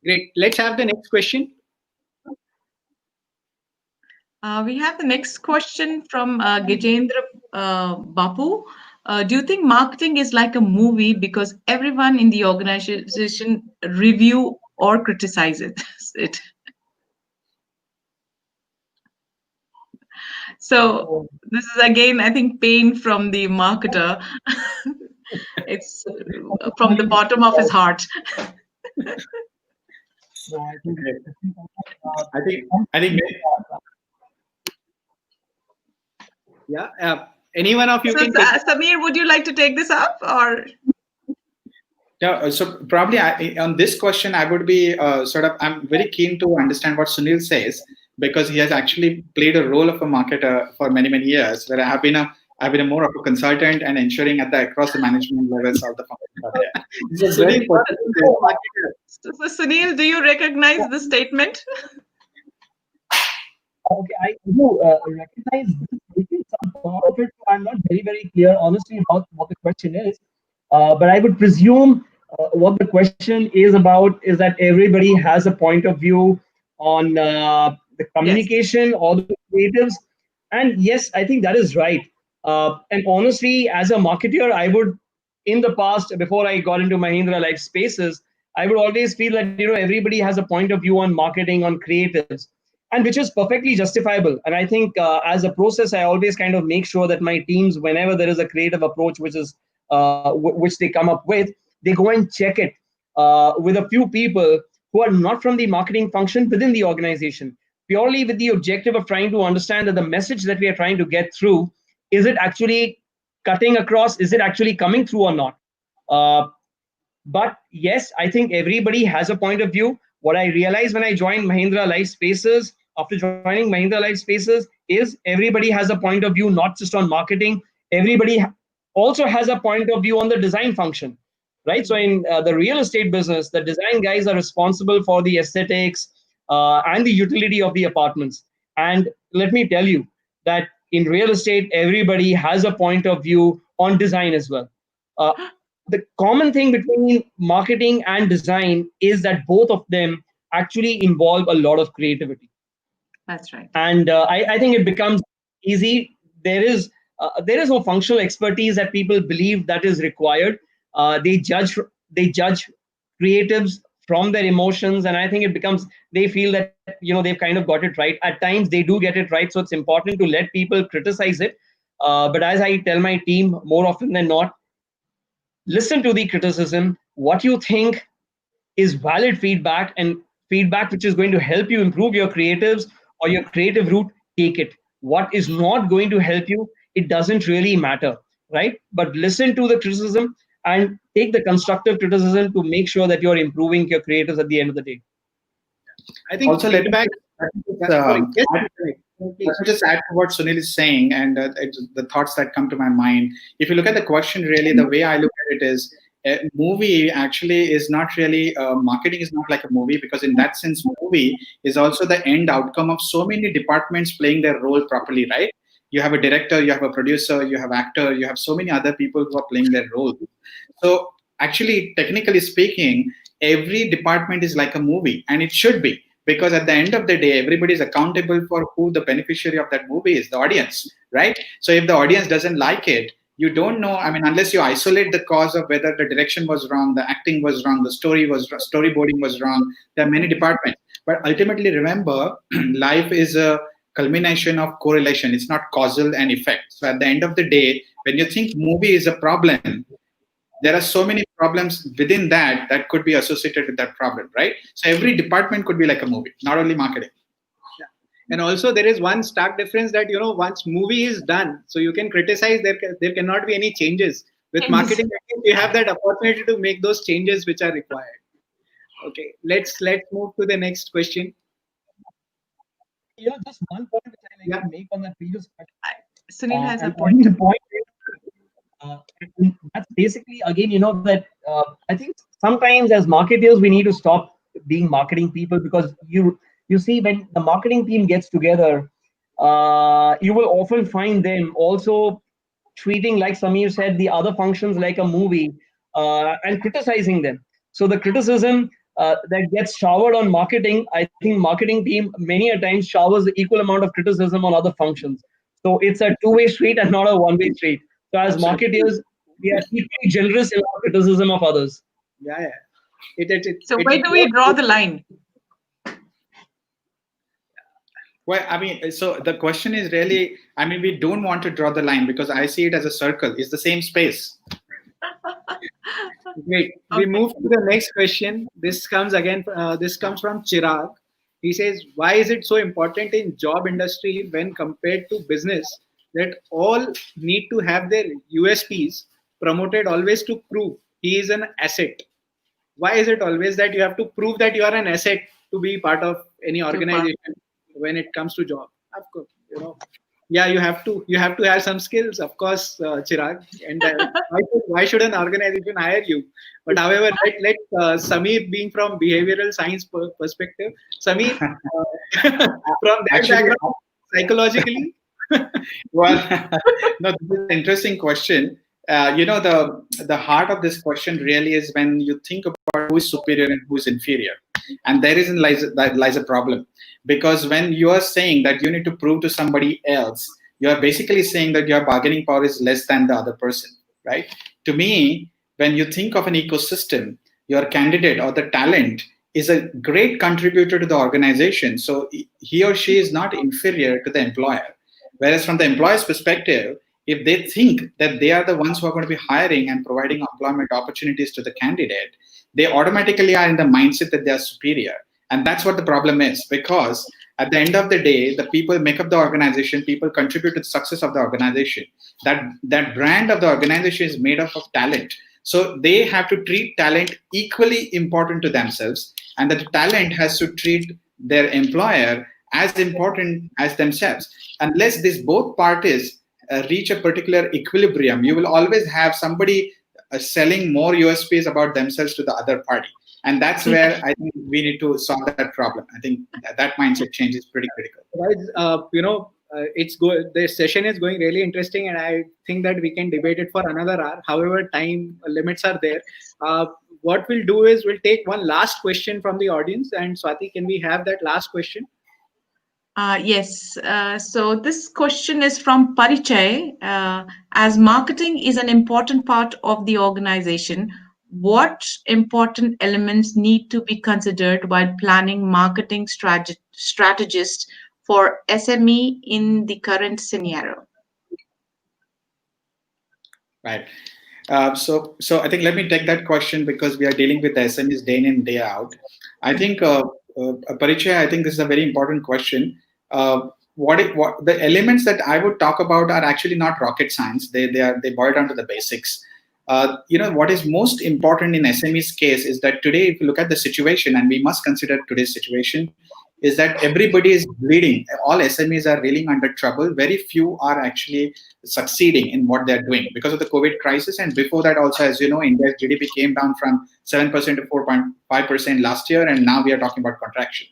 Great. Let's have the next question. We have the next question from Gajendra Bapu. Do you think marketing is like a movie because everyone in the organization review or criticizes it? So this is again, I think, pain from the marketer. It's from the bottom of his heart. I think Yeah. Any one of you So, can take. Samir, would you like to take this up, or? Yeah, so probably on this question, I would be I'm very keen to understand what Sunil says, because he has actually played a role of a marketer for many, many years, where I've been a more of a consultant and ensuring across the management levels of the company. This is very Sunil, important. So, Sunil, do you recognize the statement? Okay, I do recognize this maybe some part of it. So I'm not very clear, honestly, about what the question is. But I would presume what the question is about is that everybody has a point of view on the Yes. communication or the creatives. And yes, I think that is right. And honestly, as a marketer, I would, in the past, before I got into Mahindra Life Spaces, I would always feel that everybody has a point of view on marketing, on creatives, and which is perfectly justifiable. And I think as a process, I always kind of make sure that my teams, whenever there is a creative approach which they come up with, they go and check it with a few people who are not from the marketing function within the organization, purely with the objective of trying to understand that the message that we are trying to get through, is it actually cutting across, is it actually coming through or not. But yes, I think everybody has a point of view. What I realized when I joined Mahindra Life Spaces, after joining Mahindra Life Spaces, is everybody has a point of view, not just on marketing. Everybody also has a point of view on the design function, right? So in the real estate business, the design guys are responsible for the aesthetics and the utility of the apartments. And let me tell you that in real estate, everybody has a point of view on design as well. Uh, the common thing between marketing and design is that both of them actually involve a lot of creativity. That's right. And I think it becomes easy. There is no functional expertise that people believe that is required. They judge creatives from their emotions, and I think it becomes, they feel that they've kind of got it right. At times they do get it right, so it's important to let people criticize it. But as I tell my team, more often than not, listen to the criticism. What you think is valid feedback, and feedback which is going to help you improve your creatives or your creative route, take it. What is not going to help you, it doesn't really matter, right? But listen to the criticism and take the constructive criticism to make sure that you're improving your creatives at the end of the day. I think Also, let me feedback. just, Sorry. Yes, add, correct. let Please. me just add to what Sunil is saying, and the thoughts that come to my mind. If you look at the question, really, the way I look at it is, a movie actually is not really, marketing is not like a movie, because in that sense, movie is also the end outcome of so many departments playing their role properly, right? You have a director, you have a producer, you have actor, you have so many other people who are playing their role. So actually, technically speaking, every department is like a movie, and it should be, because at the end of the day, everybody is accountable for who the beneficiary of that movie is, the audience, right? So if the audience doesn't like it, you don't know. I mean, unless you isolate the cause of whether the direction was wrong, the acting was wrong, the storyboarding was wrong. There are many departments, but ultimately, remember, life is a culmination of correlation. It's not causal and effect. So at the end of the day, when you think movie is a problem, there are so many problems within that could be associated with that problem, right? So every department could be like a movie, not only marketing. Yeah. And also there is one stark difference that once movie is done, so you can criticize. There cannot be any changes. With Changes. marketing, you have that opportunity to make those changes which are required. Okay, let's move to the next question. Just one point which I like Yeah. to make on that previous question. Sunil has a And I point think too. the point is, that's basically, again, that I think sometimes as marketers we need to stop being marketing people, because you see, when the marketing team gets together, you will often find them also treating, like Samir said, the other functions like a movie, and criticizing them. So the criticism that gets showered on marketing, I think marketing team many a times showers the equal amount of criticism on other functions. So it's a two-way street and not a one-way street. So as Absolutely. marketers, we are equally generous in our criticism of others. Yeah, yeah. It So where do we draw the line? Well, I mean, so the question is really, I mean, we don't want to draw the line, because I see it as a circle. It's the same space. Great. We Okay. move to the next question. This comes again. This comes from Chirag. He says, "Why is it so important in job industry when compared to business that all need to have their USPs promoted always to prove he is an asset. Why is it always that you have to prove that you are an asset to be part of any organization when it comes to job? Of course, yeah, you have to have some skills, of course, Chirag. And why should an organization hire you? But however, let Sameer, being from behavioral science perspective, Sameer, from that Actually, background, psychologically. well, no, this is an interesting question. The heart of this question really is when you think about who is superior and who is inferior, and there isn't lies a problem, because when you are saying that you need to prove to somebody else, you are basically saying that your bargaining power is less than the other person, right? To me, when you think of an ecosystem, your candidate or the talent is a great contributor to the organization, so he or she is not inferior to the employer. Whereas from the employer's perspective, if they think that they are the ones who are going to be hiring and providing employment opportunities to the candidate, they automatically are in the mindset that they are superior. And that's what the problem is, because at the end of the day, the people make up the organization, people contribute to the success of the organization. That brand of the organization is made up of talent. So they have to treat talent equally important to themselves, and that the talent has to treat their employer as important as themselves. Unless these both parties reach a particular equilibrium, you will always have somebody selling more USPs about themselves to the other party. And that's where I think we need to solve that problem. I think that mindset change is pretty critical. Guys, the session is going really interesting, and I think that we can debate it for another hour. However, time limits are there. What we'll do is we'll take one last question from the audience. And Swati, can we have that last question? Yes. So this question is from Parichay. As marketing is an important part of the organization, what important elements need to be considered while planning marketing strategist for SME in the current scenario? Right. So I think let me take that question, because we are dealing with the SMEs day in and day out. I think Parichay, I think this is a very important question. What the elements that I would talk about are actually not rocket science. They boil down to the basics. What is most important in SME's case is that today, if you look at the situation, and we must consider today's situation, is that everybody is bleeding. All SMEs are reeling under trouble. Very few are actually succeeding in what they're doing because of the COVID crisis. And before that also, as you know, India's GDP came down from 7% to 4.5% last year, and now we are talking about contraction.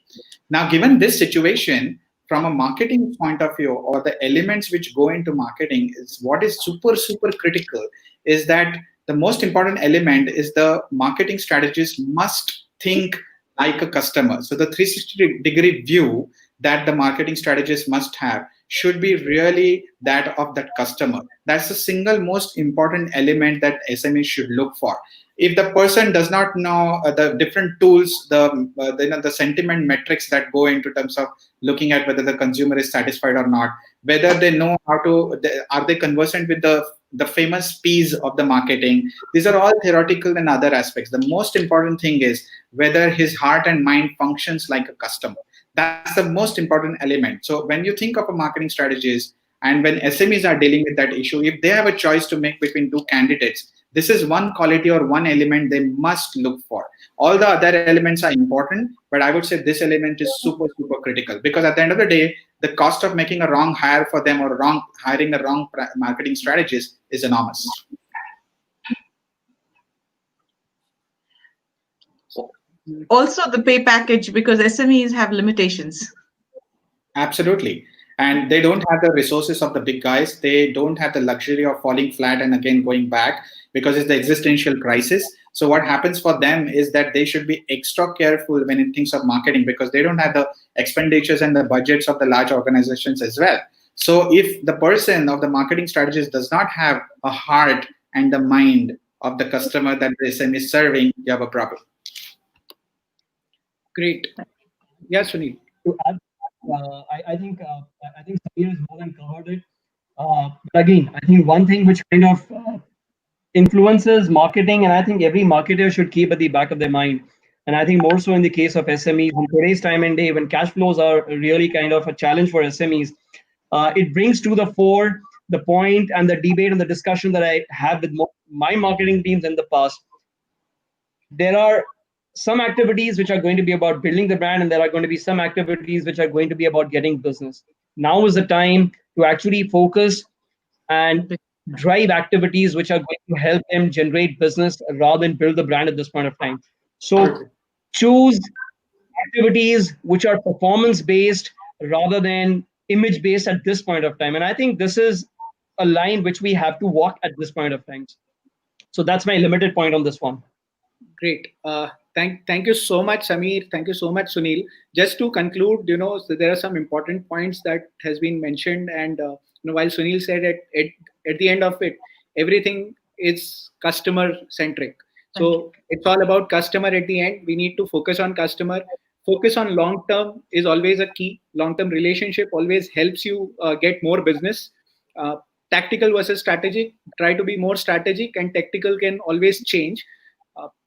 Now, given this situation, from a marketing point of view, or the elements which go into marketing, is what is super, super critical is that the most important element is the marketing strategist must think like a customer. So the 360-degree view that the marketing strategist must have should be really that of that customer. That's the single most important element that SME should look for. If the person does not know the different tools, the sentiment metrics that go into terms of looking at whether the consumer is satisfied or not, whether they know are they conversant with the famous P's of the marketing, these are all theoretical and other aspects. The most important thing is whether his heart and mind functions like a customer. That's the most important element. So when you think of a marketing strategist, and when SMEs are dealing with that issue, if they have a choice to make between two candidates, this is one quality or one element they must look for. All the other elements are important, but I would say this element is super, super critical, because at the end of the day, the cost of making a wrong hire for them, or hiring a wrong marketing strategist, is enormous. Also the pay package, because SMEs have limitations. Absolutely. And they don't have the resources of the big guys. They don't have the luxury of falling flat and again going back, because it's the existential crisis. So what happens for them is that they should be extra careful when it thinks of marketing, because they don't have the expenditures and the budgets of the large organizations as well. So if the person of the marketing strategist does not have a heart and the mind of the customer that the SME is serving, you have a problem. Great. Yes, Sunil. To add, I think Samir has more than covered it. But again, I think one thing which kind of influences marketing, and I think every marketer should keep at the back of their mind, and I think more so in the case of SMEs in today's time and day, when cash flows are really kind of a challenge for SMEs, it brings to the fore the point and the debate and the discussion that I have with my marketing teams in the past. There are some activities which are going to be about building the brand, and there are going to be some activities which are going to be about getting business. Now is the time to actually focus and drive activities which are going to help them generate business rather than build the brand at this point of time. So choose activities which are performance based rather than image based at this point of time. And I think this is a line which we have to walk at this point of time. So that's my limited point on this one. Great. Thank you so much, Sameer. Thank you so much, Sunil. Just to conclude, so there are some important points that has been mentioned, and while Sunil said at the end of it, everything is customer centric. So it's all about customer at the end. We need to focus on customer. Focus on long term is always a key. Long term relationship always helps you get more business. Uh, Tactical versus strategic. Try to be more strategic, and tactical can always change.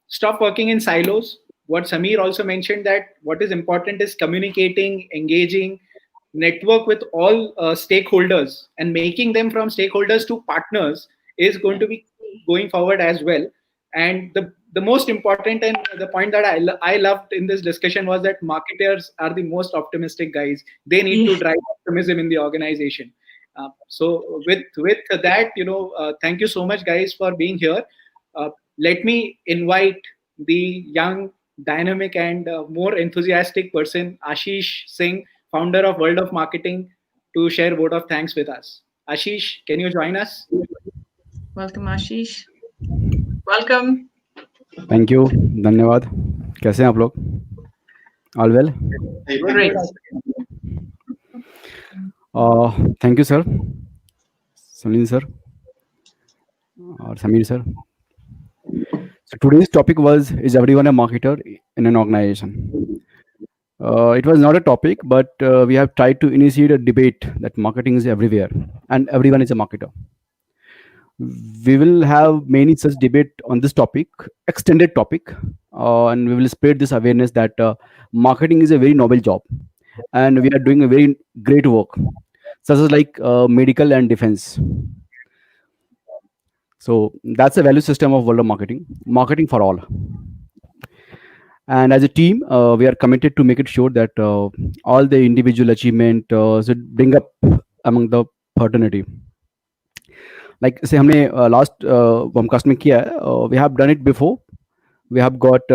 Stop working in silos. What Sameer also mentioned, that what is important is communicating, engaging, network with all stakeholders, and making them from stakeholders to partners is going to be going forward as well. And the most important and the point that I loved in this discussion was that marketers are the most optimistic guys. They need to drive optimism in the organization. So with that, thank you so much, guys, for being here. Let me invite the young, dynamic, and more enthusiastic person, Ashish Singh, founder of World of Marketing, to share a vote of thanks with us. Ashish, can you join us? Welcome, Ashish. Welcome. Thank you, धन्यवाद. कैसे हैं आप लोग? All well? Great. Thank you sir, Sunil sir और Sameer sir. So today's topic was, is everyone a marketer in an organization? It was not a topic, but we have tried to initiate a debate that marketing is everywhere and everyone is a marketer. We will have many such debate on this topic, extended topic, and we will spread this awareness that marketing is a very noble job, and we are doing a very great work, such as like medical and defense. So that's the value system of World of Marketing, marketing for all. And as a team, we are committed to make it sure that all the individual achievement should bring up among the fraternity. Like say हमने last WOM-Cast में किया है, we have done it before. We have got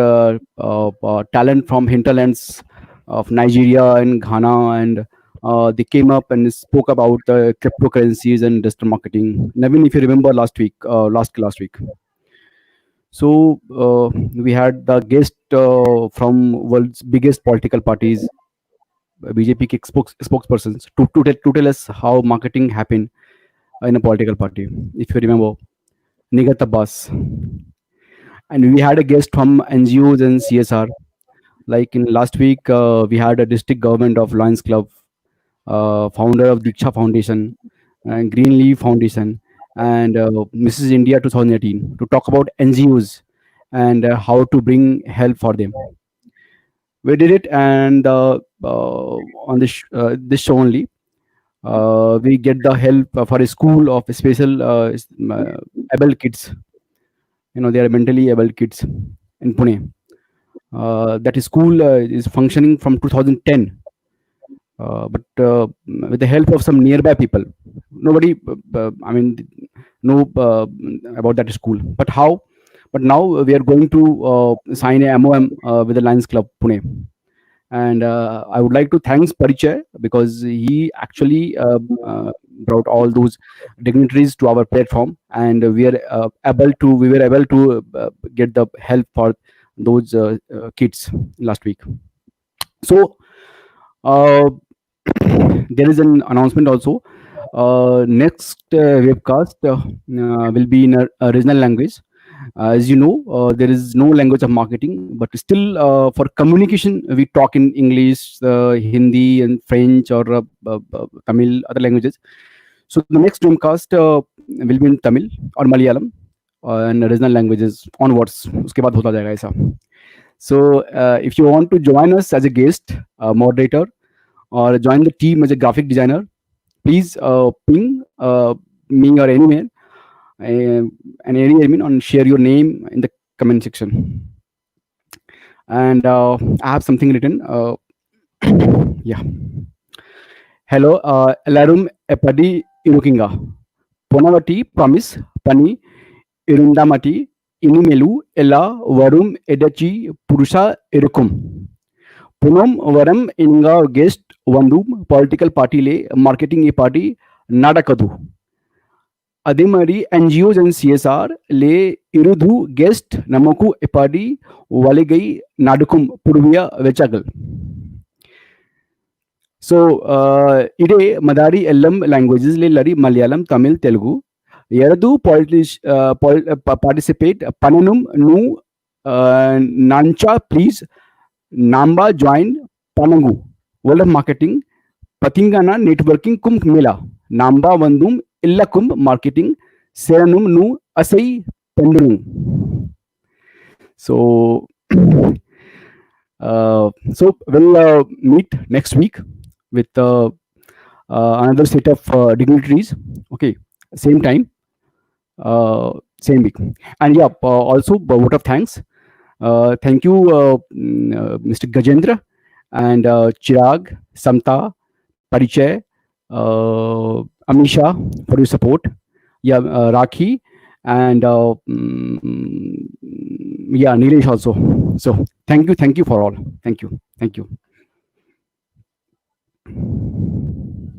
talent from hinterlands of Nigeria and Ghana, and they came up and spoke about the cryptocurrencies and digital marketing. Navin, if you remember last week. So we had the guest from world's biggest political parties, BJP spokespersons, to tell us how marketing happened in a political party. If you remember, Nigat Abbas. And we had a guest from NGOs and CSR. Like in last week, we had a district government of Lions Club, founder of Diksha Foundation and Greenleaf Foundation, and Mrs. India 2018 to talk about NGOs and how to bring help for them. We did it, and on this show only, we get the help for a school of special able kids. They are mentally able kids in Pune. That school is functioning from 2010. But with the help of some nearby people, nobody, know about that school. But how? But now we are going to sign a MOM with the Lions Club Pune. And I would like to thank Parichay, because he actually brought all those dignitaries to our platform, and we were able to get the help for those kids last week. So there is an announcement also. Next webcast will be in a regional language. As you know, there is no language of marketing, but still for communication we talk in English, Hindi and French, or Tamil, other languages. So the next webcast will be in Tamil or Malayalam and regional languages onwards. उसके बाद होता जाएगा ऐसा. So if you want to join us as a guest, moderator, or join the team as a graphic designer, please ping me or anyone, and any admin, and share your name in the comment section. And I have something written. Yeah. Hello, Larum Epadi Irukinga. Ponavati promise Pani Irundamati Inimelu Ella Varum Edachi Purusha Irukum. Punam Varam Inga guest Vandum political party le marketing a party Nadakadu. Adimari NGOs and CSR le Irudu guest Namaku Epadi Waligai Nadukum Purvia Vechagal. So, ide Madari Ellam languages le lari Malayalam, Tamil, Telugu. Yaradu participate Pananum nu Nancha please Namba join Panangu. World of Marketing Patingana networking kum mela. Namba vandum illakum marketing seranum nu asai pendulum. So so we'll meet next week with another set of dignitaries. Okay, same time, same week. And yeah, also a vote of thanks. Thank you, Mr. Gajendra and Chirag, Samta, Parichay, Amisha for your support. Yeah, Rakhi and yeah, Nilesh also. So thank you for all. Thank you.